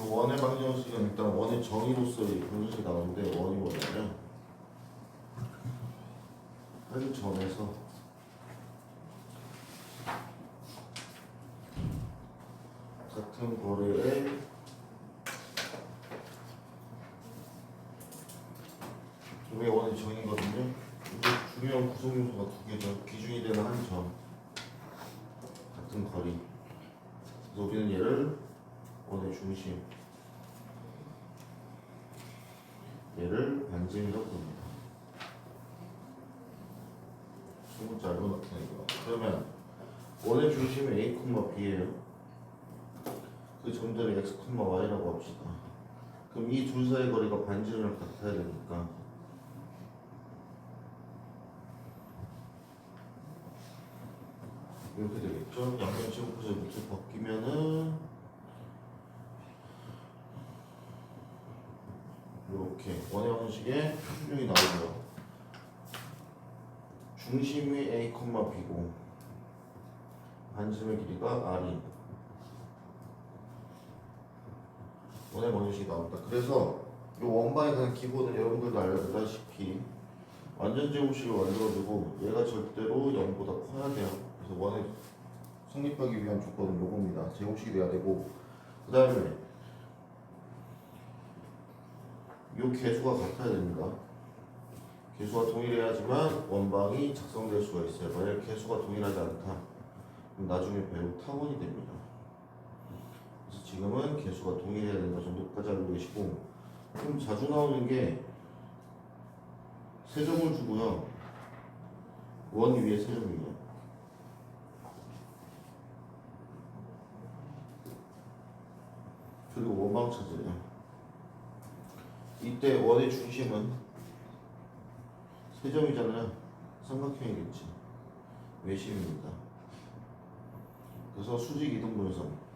원의 방정식은 일단 원의 정의로서의 방정식이 나오는데 원이 뭐냐면 한 점에서 같은 거리에 이게 원의 정의거든요. 이게 중요한 구성 요소가 두 개죠. 기준이 되는 한 점, 같은 거리. 그래서 우리는 얘를 원의 중심, 얘를 반지름이라고 부릅니다. 소문자 알고 나타내고요. 그러면 원의 중심은 A, B예요. 그 점들을 X, Y라고 합시다. 그럼 이 둘 사이의 거리가 반지름을 같아야 되니까 이렇게 되겠죠. 양변 제곱해서 밑을 벗기면은 이렇게 원의 방정식에 표준형이 나오고요. 중심이 A, B고 반지름의 길이가 R인 원의 방정식이 나온다. 그래서 이 원방에 대한 기본은 여러분들도 알다시피 완전 제곱식을 만들어주고 얘가 절대로 0보다 커야 돼요. 그래서 원에 성립하기 위한 조건은 요겁니다. 제곱식이 돼야 되고 그 다음에 요 개수가 같아야 됩니다. 개수가 동일해야지만 원방이 작성될 수가 있어요. 만약 개수가 동일하지 않다 그럼 나중에 배울 타원이 됩니다. 그래서 지금은 개수가 동일해야 된다 정도까지 알고 계시고 좀 자주 나오는 게 세점을 주고요. 원 위에 세점이에요. 그리고 원방 찾으래요. 이때 원의 중심은 세점이잖아요. 삼각형이겠지. 외심입니다. 그래서 수직 이등분선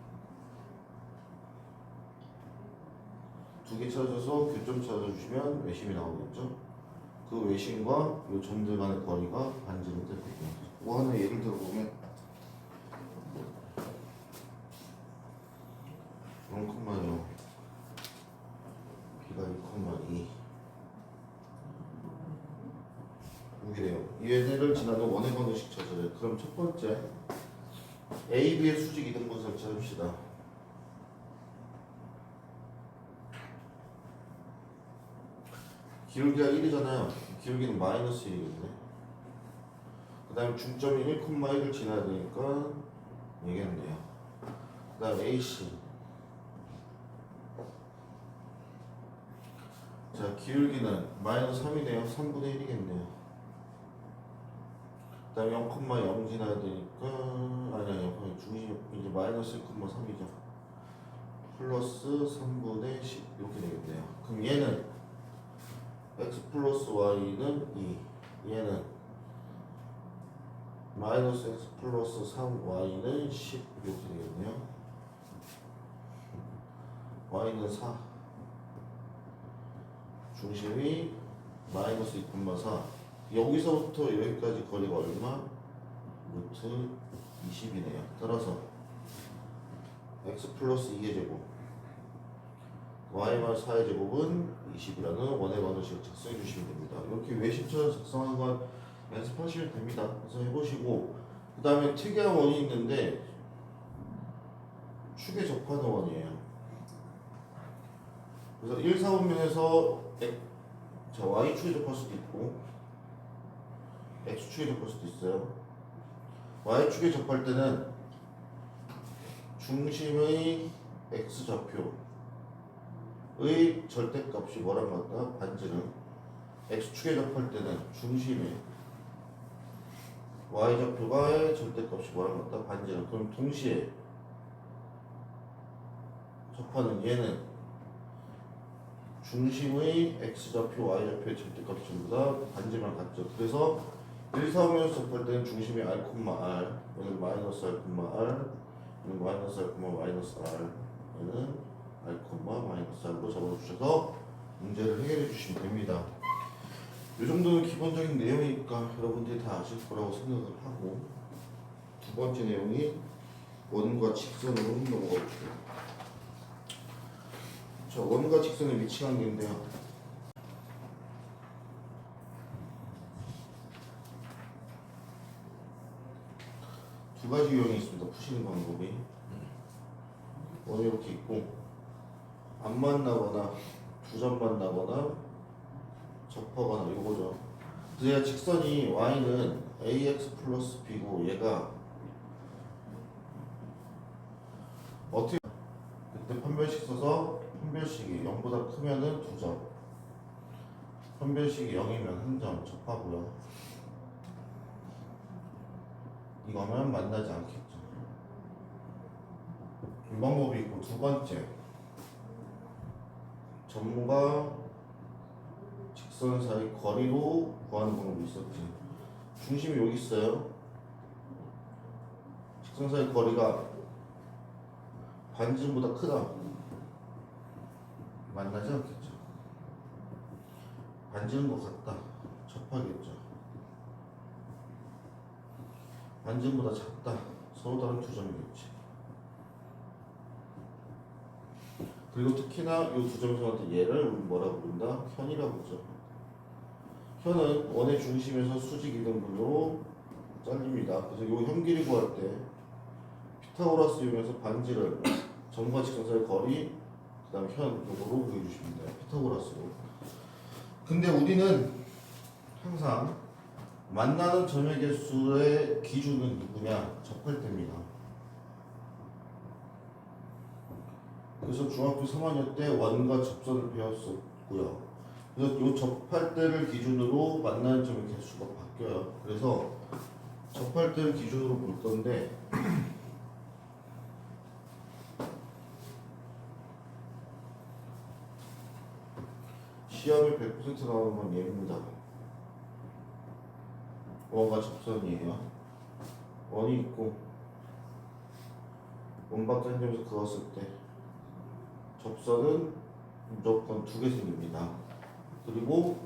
두 개 찾아서 교점 찾아주시면 외심이 나오겠죠. 그 외심과 요 점들 간의 거리가 반지름 되거든요. 뭐 하나 예를 들어보면 0,0 B가 2,2 이래요. 얘네를 지나는 원의 방정식 찾아요. 그럼 첫 번째 A, B의 수직 이등분선을 찾읍시다. 기울기가 1이잖아요. 기울기는 마이너스 1이겠네. 그 다음에 중점이 1,1을 지나야 되니까 얘겠네요. 그 다음 AC. 자, 기울기는 마이너스 3이네요. 3분의 1이겠네요. 그 다음에 0,0 지나야 되니까 아니요. 중심 이제 마이너스 1,3이죠. 플러스 3분의 10 이렇게 되겠네요. 그럼 얘는 x 플러스 y는 2 얘는 마이너스 x 플러스 3y는 10 이렇게 되겠네요. y는 4 중심이 마이너스 2,4 여기서부터 여기까지 거리가 얼마? 루트 20이네요. 따라서 x 플러스 2의 제곱 y-4의 제곱은 20이라는 원의 방정식을 작성해 주시면 됩니다. 이렇게 외심처럼 작성한 건 연습하시면 됩니다. 그래서 해보시고 그 다음에 특이한 원이 있는데 축에 접하는 원이에요. 그래서 1, 4분면에서 y축에 접할 수도 있고 x축에 접할 수도 있어요. y축에 접할 때는 중심의 x좌표 의 절대값이 뭐랑 같다? 반지름. x축에 접할 때는 중심의 y좌표가의 절대값이 뭐랑 같다? 반지름. 그럼 동시에 접하는 얘는 중심의 x좌표, y좌표의 절대값이 전부 다 반지름이랑 같죠. 그래서 1, 4면에서 접할 때는 중심이 r, 얘는 마이너스 r, 얘는 마이너스 r, 마이너스 r, 얘는 r, 마이너스 r로 적어주셔서 문제를 해결해 주시면 됩니다. 이 정도는 기본적인 내용이니까 여러분들이 다 아실 거라고 생각을 하고 두 번째 내용이 원과 직선으로 넘어가 볼게요. 자, 원과 직선의 위치 관계인데요. 두 가지 유형이 있습니다. 푸시는 방법이. 원이 이렇게 있고 안 만나거나 두 점 만나거나 접하거나 이거죠. 그래서 얘가 직선이 y는 ax 플러스 b고 얘가 어떻게 그때 판별식 써서 판별식이 0보다 크면은 2점, 판별식이 0이면 1점 접하고요. 이거면 만나지 않겠죠. 이 방법이 있고 두 번째 점과 직선 사이 거리로 구하는 방법이 있었지. 중심이 여기 있어요. 직선 사이 거리가 반지름보다 크다. 만나지 않겠죠. 반지름과 같다. 접하겠죠. 반지름보다 작다. 서로 다른 두 점이겠지. 그리고 특히나 이 두 점에서한테 얘를 우리 뭐라고 부른다? 현이라고 부르죠. 현은 원의 중심에서 수직 이등분으로 잘립니다. 그래서 이 현 길이 구할 때 피타고라스 이용해서 반지를 점과 직선 사이 거리 그 다음에 현 요거로 구해주시면 돼요. 피타고라스로. 근데 우리는 항상 만나는 점의 개수의 기준은 누구냐? 접할 때입니다. 그래서 중학교 3학년 때 원과 접선을 배웠었고요. 그래서 이 접할 때를 기준으로 만나는 점의 개수가 바뀌어요. 그래서 접할 때를 기준으로 볼 건데 시험에 100% 나오는 건 얘입니다. 원과 접선이에요. 원이 있고 원밖에 한 점에서 그었을 때 접선은 무조건 두 개 생깁니다. 그리고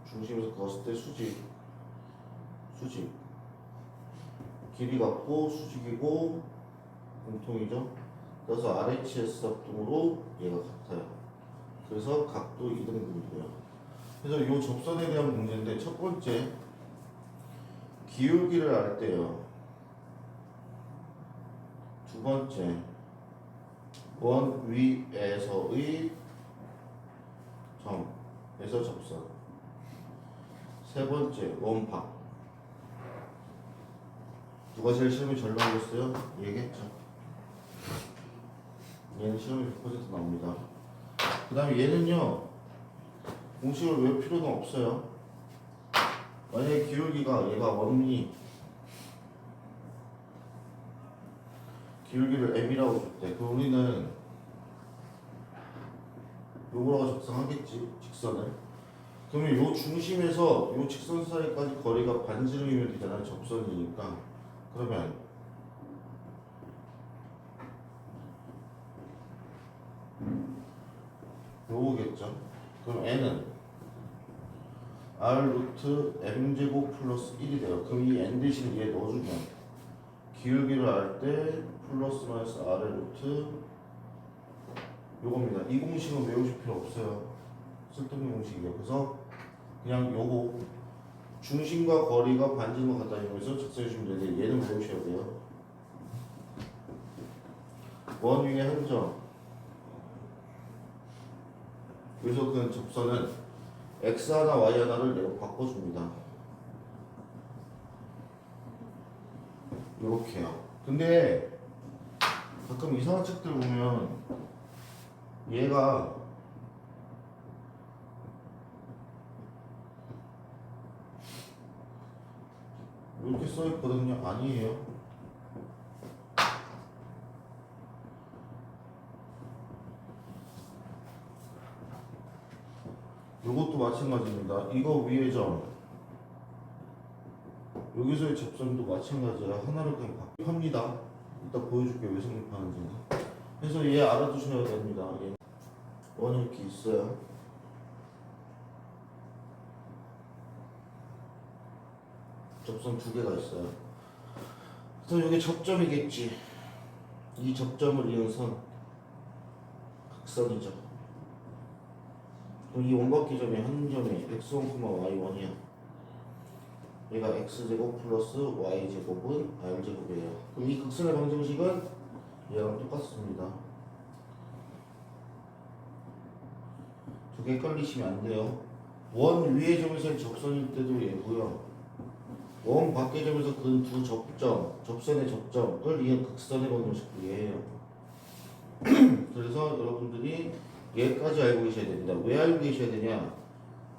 중심에서 그었을 때 수직 길이 같고 수직이고 공통이죠. 그래서 RHS 합동으로 얘가 같아요. 그래서 각도 2등분이고요. 그래서 이 접선에 대한 문제인데 첫 번째 기울기를 알 때요. 두 번째 원 위에서의 점에서 접선. 세 번째 원박. 누가 제일 시험에 잘 나오겠어요? 얘겠죠. 얘는 시험에 100% 나옵니다. 그 다음에 얘는요 공식을 외울 필요는 없어요. 만약에 기울기가 얘가 원리 기울기를 m이라고 줬대. 그럼 우리는 요거라고 적성하겠지. 직선을. 그러면 요 중심에서 요 직선 사이까지 거리가 반지름이면 되잖아요. 접선이니까. 그러면 요거겠죠. 그럼 n은 r 루트 m제곱 플러스 1이 돼요. 그럼 이 n 대신에 얘 넣어주면 기울기를 알 때 플러스 마이너스 r의 루트 요겁니다. 이 공식은 외우실 필요 없어요. 쓸데없는 공식이에요. 그래서 그냥 요거 중심과 거리가 반지름과 같다 이러면서 작성해 주시면 되는데 얘는 외우셔야 돼요. 원 위에 한 점. 여기서 그 접선은 x 하나 y 하나를 내가 바꿔줍니다. 요렇게요. 근데 가끔 이상한 책들 보면 얘가 이렇게 써있거든요. 아니에요. 요것도 마찬가지입니다. 이거 위에 점 여기서의 접선도 마찬가지야. 하나를 그냥 합니다. 이따 보여줄게요. 왜 성립하는지는. 그래서 얘 알아두셔야 됩니다. 얘 원이 이렇게 있어요. 접선 두 개가 있어요. 그래서 여기 접점이겠지. 이 접점을 이은 선 극선이죠. 그럼 이 원바퀴점이 한 점이 x1, y1이야. 얘가 x제곱 플러스 y제곱은 r제곱이에요. 그럼 이 극선의 방정식은 얘랑 똑같습니다. 두 개 헷갈리시면 안 돼요. 원 위의 점에서 접선일 때도 얘고요. 원 밖의 점에서 그 두 접점, 접선의 접점을 이은 극선의 방정식도 얘예요. 그래서 여러분들이 얘까지 알고 계셔야 됩니다. 왜 알고 계셔야 되냐?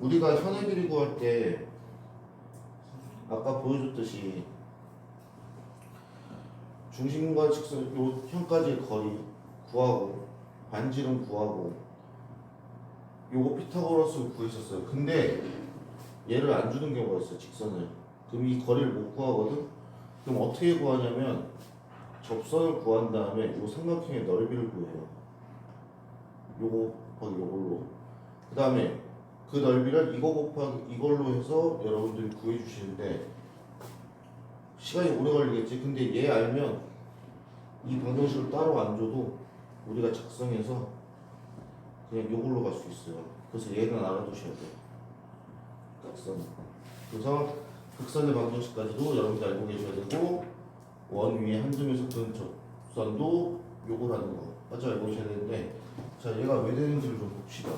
우리가 현의 길이 구할 때 아까 보여줬듯이 중심과 직선 요 현까지의 거리 구하고 반지름 구하고 요거 피타고라스 구했었어요. 근데 얘를 안 주는 경우가 있어요. 직선을. 그럼 이 거리를 못 구하거든. 그럼 어떻게 구하냐면 접선을 구한 다음에 요 삼각형의 넓이를 구해요. 요거 곱하기 요걸로. 그 다음에 그 넓이를 이거 곱하기 이걸로 해서 여러분들이 구해주시는데 시간이 오래 걸리겠지. 근데 얘 알면 이 방정식을 따로 안 줘도 우리가 작성해서 그냥 요걸로 갈 수 있어요. 그래서 얘는 알아두셔야 돼요. 각선. 그래서 극선의 방정식까지도 여러분들 알고 계셔야 되고 원 위에 한 점에서 그 접선도 요걸 하는 거까지 알고 계셔야 되는데 자 얘가 왜 되는지를 좀 봅시다.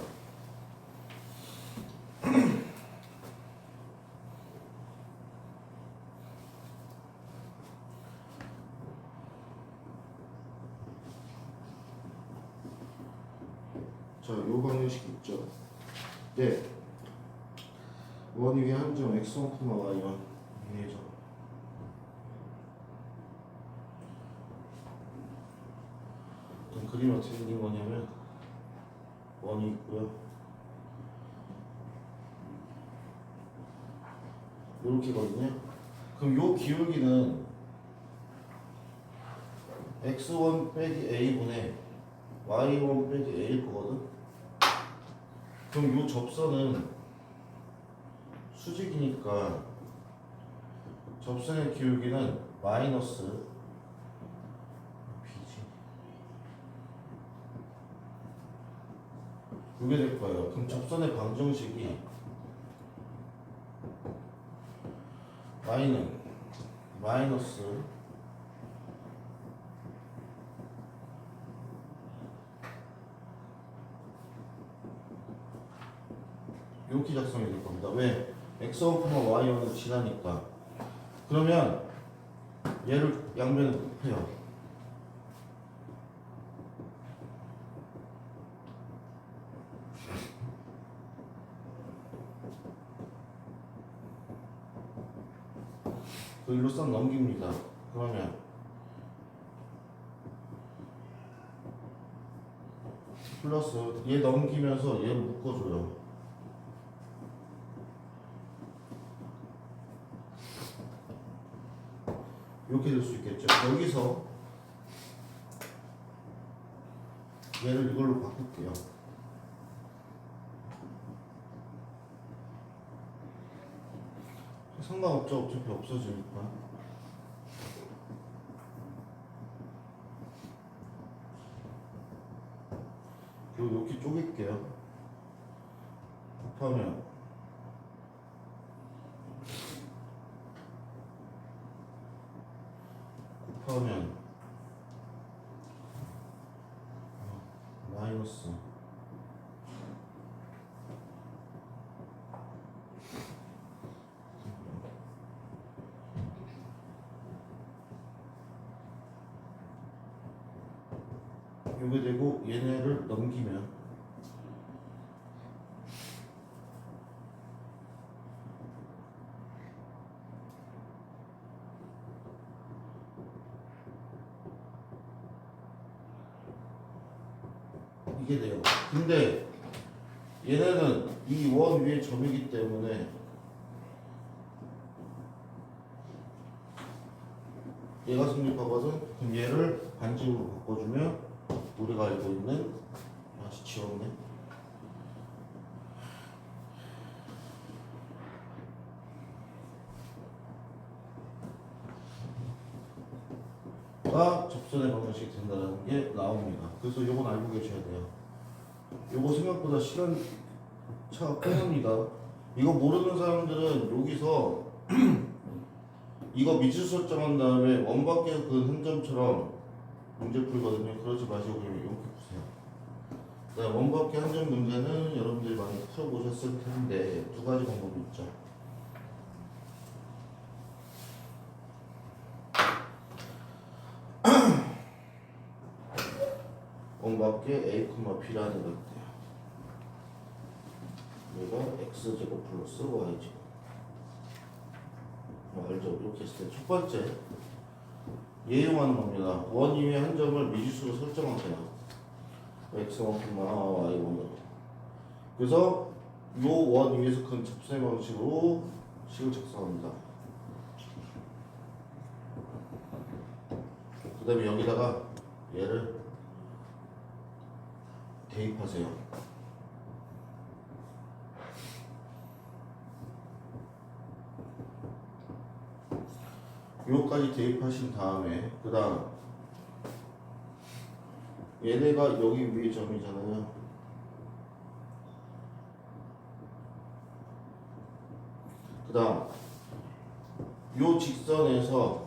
자, 요 방정식 있죠. 네. 원 위에 한 점 x1, y1 위에 점. 그럼 그림이 어떻게 생긴 거냐면 원이 있고요. 요렇게거든요. 그럼 요 기울기는 x1 빼기 a분의 y1 빼기 a일 거거든. 그럼 요 접선은 수직이니까 접선의 기울기는 마이너스 b지. 이게 될 거예요. 그럼 접선의 방정식이 y는 마이너스 이렇게 작성이 될 겁니다. 왜? x1, y1은 지나니까. 그러면 얘를 양변에 곱해요. 그 일로 싹 넘깁니다. 그러면 플러스 얘 넘기면서 얘를 묶어줘요. 이렇게 될 수 있겠죠. 여기서 얘를 이걸로 바꿀게요. 상관없죠. 어차피 없어지니까. 그리고 이렇게 쪼갤게요. 곱하면 마이너스 요게 되고 얘네를 넘기면 이게 돼요. 근데 얘네는 이 원 위에 점이기 때문에 얘가 성립하거든. 그럼 얘를 반지름으로 바꿔주면 우리가 알고 있는 다시 지웠네. 가 접선의 방정식이 된다는 게 나옵니다. 그래서 요건 알고 계셔야 돼요. 요거 생각보다 시간 자, 끝납니다. 이거 모르는 사람들은 여기서 이거 미지 설정한 다음에 원밖에 그 한 점처럼 문제 풀거든요. 그러지 마시고 그냥 이렇게 푸세요. 네, 원밖에 한 점 문제는 여러분들이 많이 풀어보셨을 텐데 두 가지 방법이 있죠. 원밖에 a, b라는 거 있대요. 얘가 x제곱 플러스 y제곱. 뭐 알죠? 이렇게 했을 때 첫 번째 예용하는 겁니다. 원 이외 한 점을 미지수로 설정하세요. x1, y1으로. 그래서 요 원 위에서 큰 접선의 방식으로 식을 작성합니다. 그 다음에 여기다가 얘를 대입하세요. 요까지 대입하신 다음에 그 다음 얘네가 여기 위에 점이잖아요. 그 다음 요 직선에서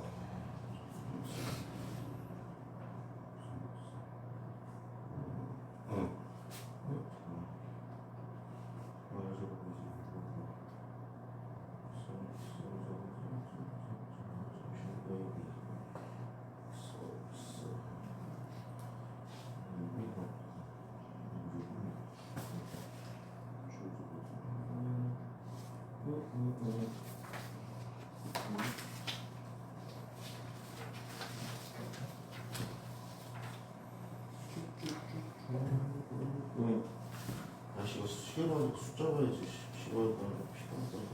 다시 이거 숫자 봐야지.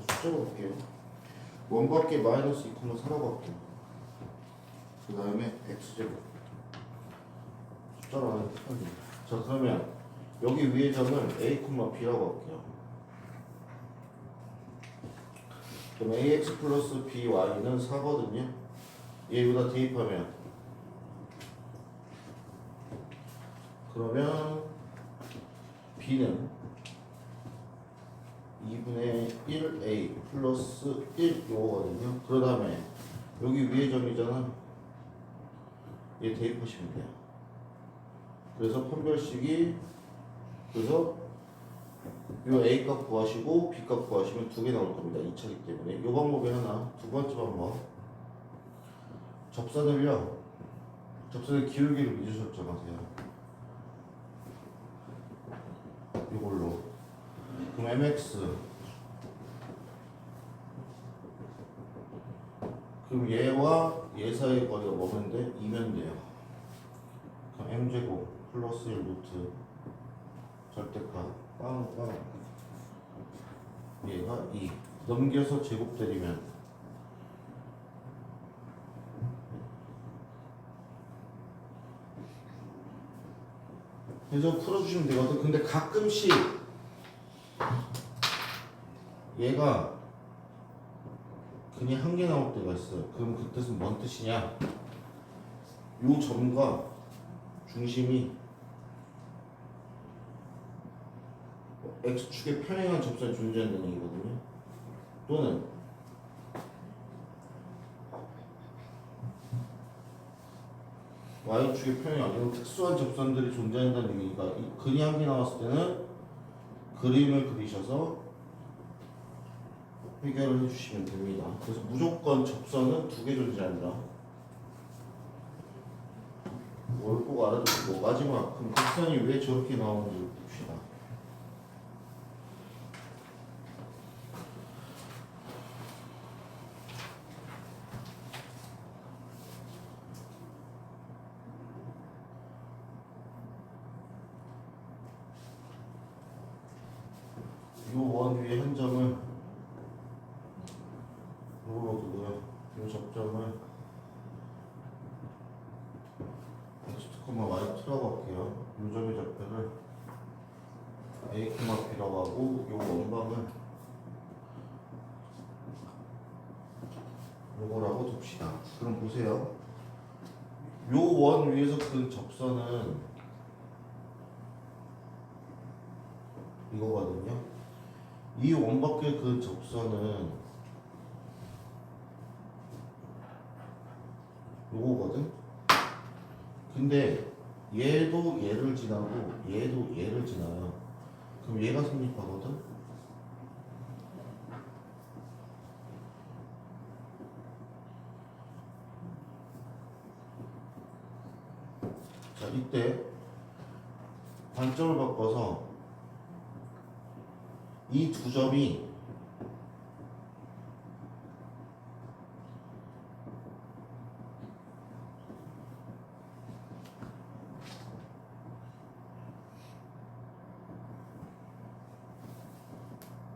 숫자 볼게요. 원밖에 마이너스 2, 4라고 할게요. 그 다음에 x제곱 숫자로 하는 게 자, 그러면 여기 위에 점을 a, b라고 할게요. 그럼 ax 플러스 by는 4거든요. 얘보다 대입하면 그러면 b는 2분의 1a 플러스 1 요거거든요. 그 다음에 여기 위에 점이잖아. 얘 대입하시면 돼요. 그래서 판별식이 그래서 요 a 값 구하시고 b 값 구하시면 두 개 나올 겁니다. 2차기 때문에 요 방법이 하나. 두 번째 방법 접선을 기울기를 미지 설정하세요. 이걸로 그럼 mx 그럼 얘와 얘 사이의 거리가 뭐면 돼? 2면 돼요. 그럼 m제곱 플러스 1 루트 절대값 빵빵 얘가 2 넘겨서 제곱 때리면 그래서 풀어주시면 되거든. 근데 가끔씩 얘가 그냥 한 개 나올 때가 있어요. 그럼 그 뜻은 뭔 뜻이냐? 요 점과 중심이 x축에 평행한 접선이 존재한다는 얘기거든요. 또는 y축에 평행한 이런 특수한 접선들이 존재한다는 얘기가 근이 한 개 나왔을 때는 그림을 그리셔서 해결을 해주시면 됩니다. 그래서 무조건 접선은 두 개 존재한다. 뭘 꼭 알아두고 마지막 그럼 곡선이 왜 저렇게 나오는지 봅시다. 요 원 위에 한 점을 요걸로 두고요. 요 접점을 x, y2라고 할게요. 요 점의 좌표를 a, b라고 하고 요 원방을 요거라고 둡시다. 그럼 보세요. 요 원 위에서 그 접선은 이거거든요. 이 원밖에 그 접선은 요거거든. 근데 얘도 얘를 지나고 얘도 얘를 지나요. 그럼 얘가 성립하거든. 자, 이때 관점을 바꿔서 이 두 점이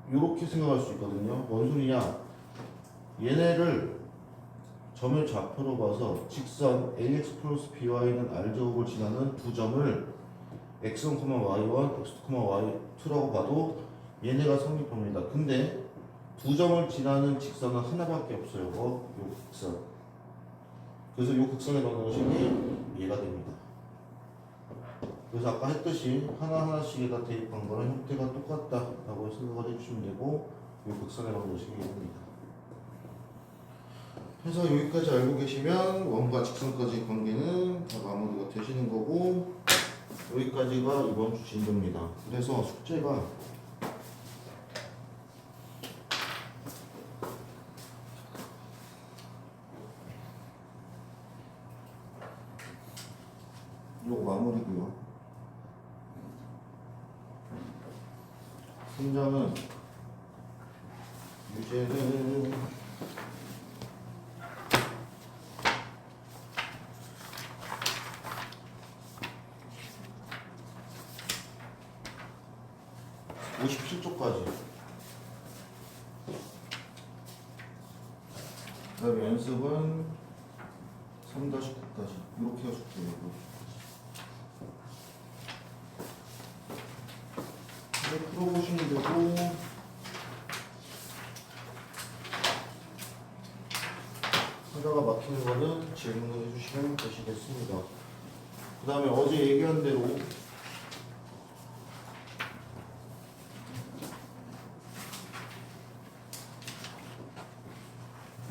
이렇게 생각할 수 있거든요. 뭔 소리냐? 얘네를 점을 좌표로 봐서 직선 ax 플러스 by는 r제곱을 지나는 두 점을 x1, y1, x2, y2라고 봐도 얘네가 성립합니다. 근데 두 점을 지나는 직선은 하나밖에 없어요. 요 극선. 그래서 이 극선의 방정식이 얘가 됩니다. 그래서 아까 했듯이 하나하나씩에다 대입한 거는 형태가 똑같다라고 생각을 해주시면 되고 이 극선의 방정식이 됩니다. 그래서 여기까지 알고 계시면 원과 직선까지 관계는 다 마무리가 되시는 거고 여기까지가 이번 주 진도입니다. 그래서 숙제가 요거 마무리고요. 문장은 유제는 57쪽까지. 그 다음에 연습은 3-9까지. 이렇게 해줄게요. 풀어보시면 되고, 하다가 막히는 거는 질문을 해주시면 되시겠습니다. 그 다음에 어제 얘기한 대로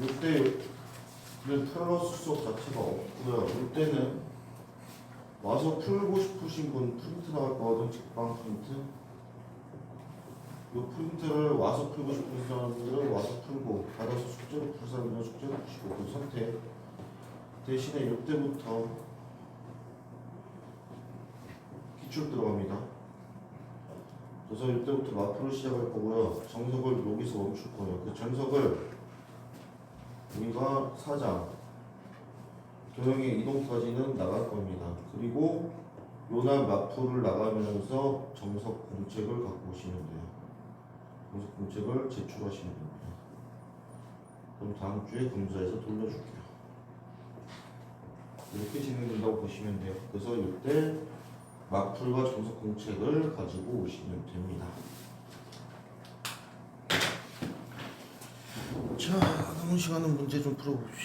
이때는 플러스 수업 자체가 없고요. 이때는 와서 풀고 싶으신 분 프린트 나갈 거거든. 직방 프린트. 이 프린트를 와서 풀고 싶은 사람들은 와서 풀고, 받아서 숙제로 풀 사람들은 숙제로 푸시고, 그 선택. 대신에 이때부터 기출 들어갑니다. 그래서 이때부터 마프를 시작할 거고요. 정석을 여기서 멈출 거예요. 그 정석을 우리가 4장 도형의 이동까지는 나갈 겁니다. 그리고 요날 마프를 나가면서 정석 공책을 갖고 오시면 돼요. 정석 공책을 제출하시면 됩니다. 그럼 다음 주에 검사해서 돌려줄게요. 이렇게 진행된다고 보시면 돼요. 그래서 이때 마풀과 정석 공책을 가지고 오시면 됩니다. 자, 남은 시간은 문제 좀 풀어봅시다.